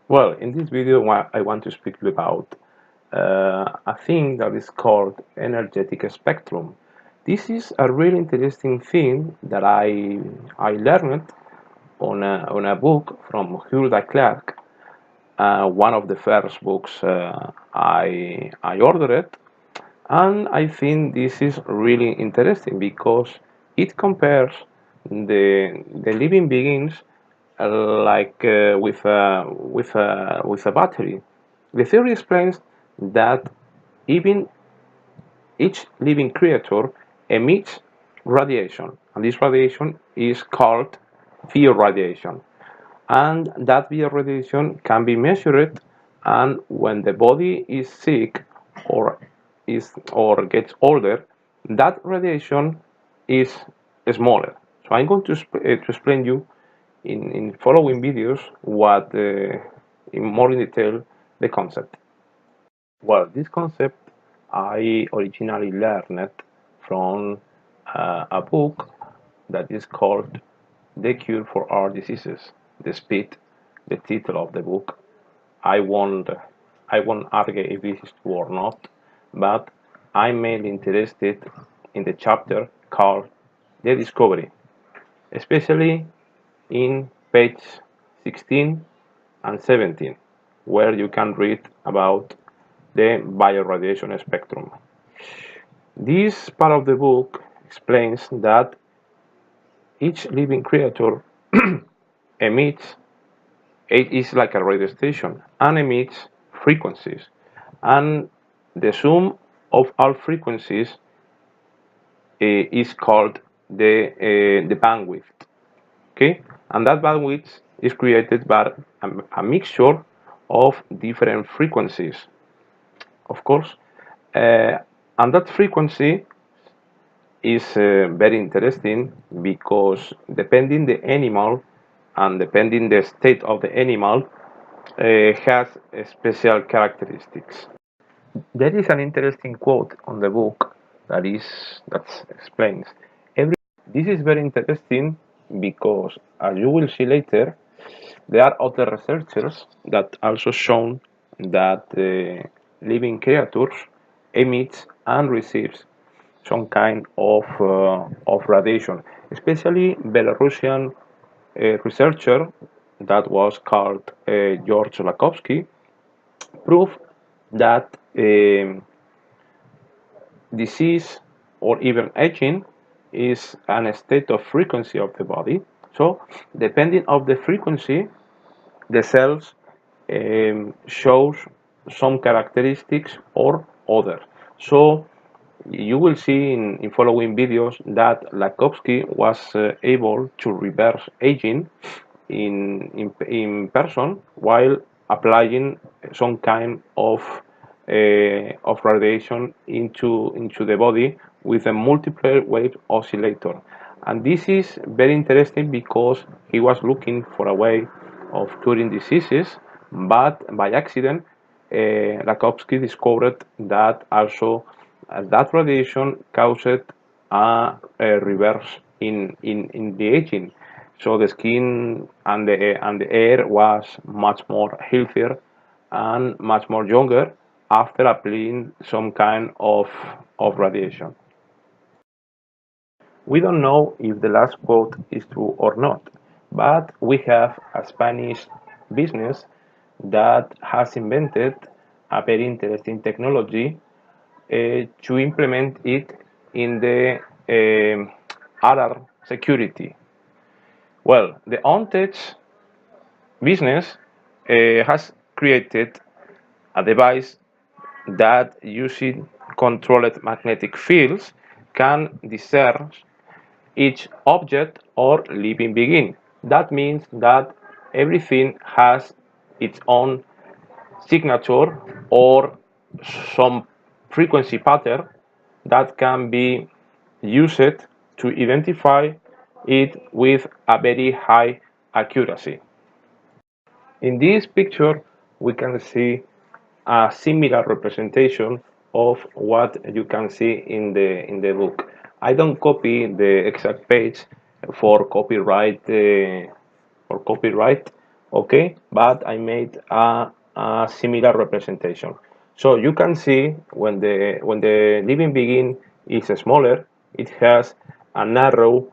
Well, in this video, I want to speak about a thing that is called energetic spectrum. This is a really interesting thing that I learned on a book from Hulda Clark, one of the first books I ordered, and I think this is really interesting because it compares the living beings with a battery. The theory explains that even each living creature emits radiation, and this radiation is called bioradiation. And that bioradiation can be measured, and when the body is sick or gets older, that radiation is smaller. So I'm going to explain you in following videos what in more in detail the concept. Well, this concept I originally learned from a book that is called The Cure for All Diseases. The speed, the title of the book. I won't I won't argue if this is true or not, but I'm mainly interested in the chapter called The Discovery, especially in page 16 and 17, where you can read about the bioradiation spectrum. This part of the book explains that each living creature emits, it is like a radio station, and emits frequencies, and the sum of all frequencies is called the bandwidth. Okay, and that bandwidth is created by a mixture of different frequencies, of course, and that frequency is very interesting because depending the animal and depending the state of the animal has special characteristics. There is an interesting quote on the book that explains every. This is very interesting because, as you will see later, there are other researchers that also shown that living creatures emits and receives some kind of radiation. Especially Belarusian researcher that was called George Lakhovsky proved that disease or even aging is an state of frequency of the body. So depending of the frequency, the cells shows some characteristics or other. So you will see in following videos that Lakhovsky was able to reverse aging in person while applying some kind of radiation into the body with a multiple wave oscillator. And this is very interesting because he was looking for a way of curing diseases, but by accident, Lakhovsky discovered that also that radiation caused a reverse in the aging. So the skin and the air was much more healthier and much more younger after applying some kind of radiation. We don't know if the last quote is true or not, but we have a Spanish business that has invented a very interesting technology to implement it in the other security. Well, the OnTech business has created a device that using controlled magnetic fields can discern each object or living being. That means that everything has its own signature or some frequency pattern that can be used to identify it with a very high accuracy. In this picture, we can see a similar representation of what you can see in the book. I don't copy the exact page for copyright, okay, but I made a similar representation. So you can see when the living being is smaller, it has a narrow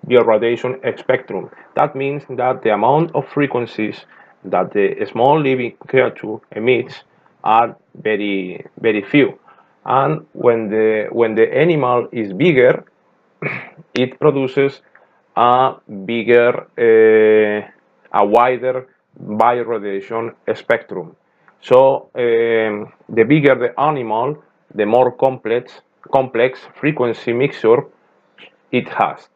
bioradiation spectrum. That means that the amount of frequencies that the small living creature emits are very few. And when the animal is bigger, it produces a bigger, a wider bioradiation spectrum. So the bigger the animal, the more complex frequency mixture it has.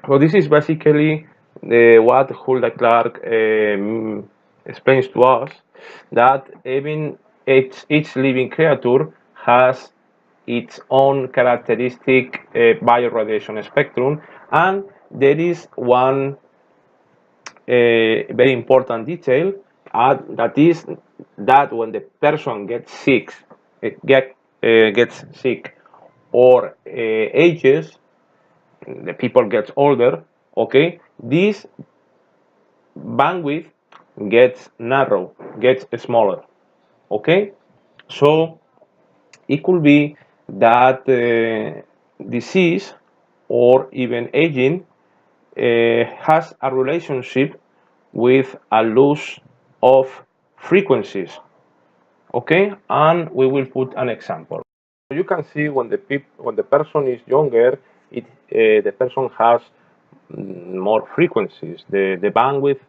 So this is basically what Hulda Clark explains to us, that even each living creature has its own characteristic bioradiation spectrum, and there is one very important detail, that is that when the person gets sick or ages, the people gets older, okay, this bandwidth gets narrow, gets smaller, okay. So it could be that disease or even aging has a relationship with a loss of frequencies, okay. And we will put an example. You can see when the person is younger, the person has more frequencies. The bandwidth,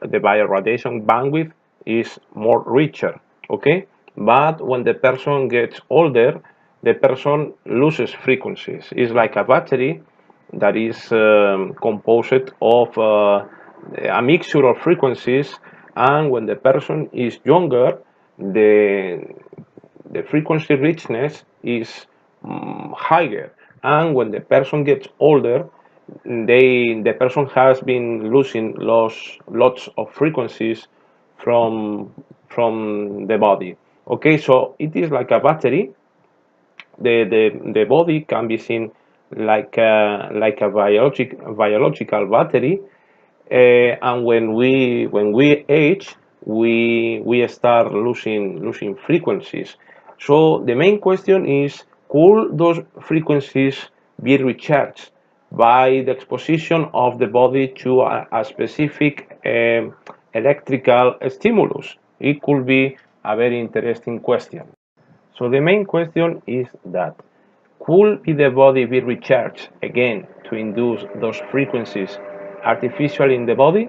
the bioradiation bandwidth is more richer, okay. But when the person gets older, the person loses frequencies. It's like a battery that is composed of a mixture of frequencies, and when the person is younger, the the frequency richness is higher, and when the person gets older, the person has been losing lots of frequencies from the body, okay. So it is like a battery. The body can be seen like a biological battery, and when we age, we start losing frequencies. So the main question is, could those frequencies be recharged by the exposition of the body to a specific electrical stimulus? It could be a very interesting question. So the main question is that, could the body be recharged again to induce those frequencies artificially in the body?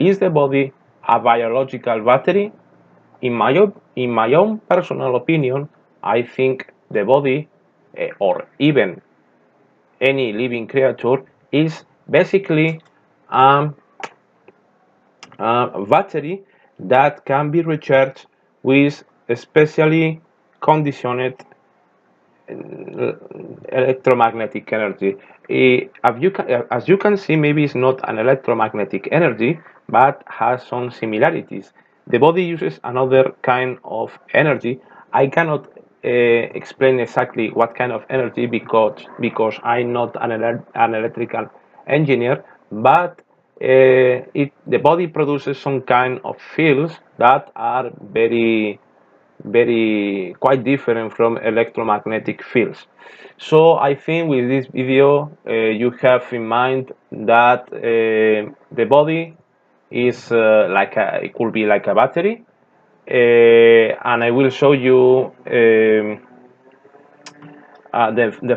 Is the body a biological battery? In my own personal opinion, I think the body, or even any living creature, is basically a, a battery that can be recharged with specially conditioned electromagnetic energy. As you can see, maybe it's not an electromagnetic energy, but has some similarities. The body uses another kind of energy. I cannot explain exactly what kind of energy, because I'm not an electrical engineer, but the body produces some kind of fields that are very quite different from electromagnetic fields. So I think with this video you have in mind that the body is it could be like a battery, and I will show you the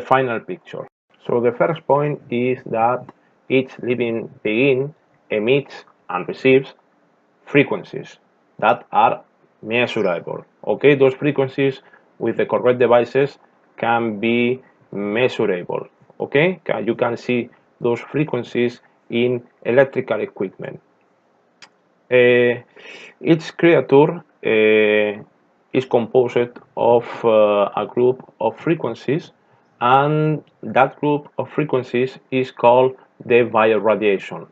final picture. So the first point is that each living being emits and receives frequencies that are measurable. Okay, those frequencies with the correct devices can be measurable. Okay, you can see those frequencies in electrical equipment. Each creature is composed of a group of frequencies, and that group of frequencies is called the bioradiation.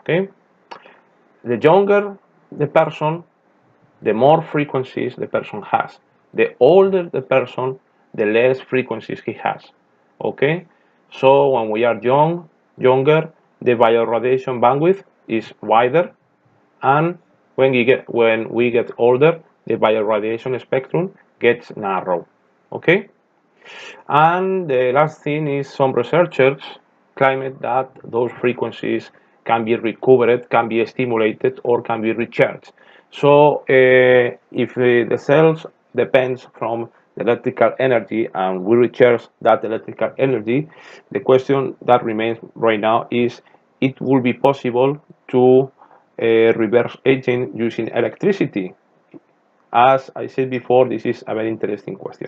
Okay, the younger the person, the more frequencies the person has. The older the person, the less frequencies he has. Okay, so when we are younger, the bioradiation bandwidth is wider, and when we get older, the bioradiation spectrum gets narrow. Okay, and the last thing is some researchers claimed that those frequencies can be recovered, can be stimulated, or can be recharged. So if the cells depends from the electrical energy and we recharge that electrical energy, the question that remains right now is it will be possible to reverse aging using electricity. As I said before, this is a very interesting question.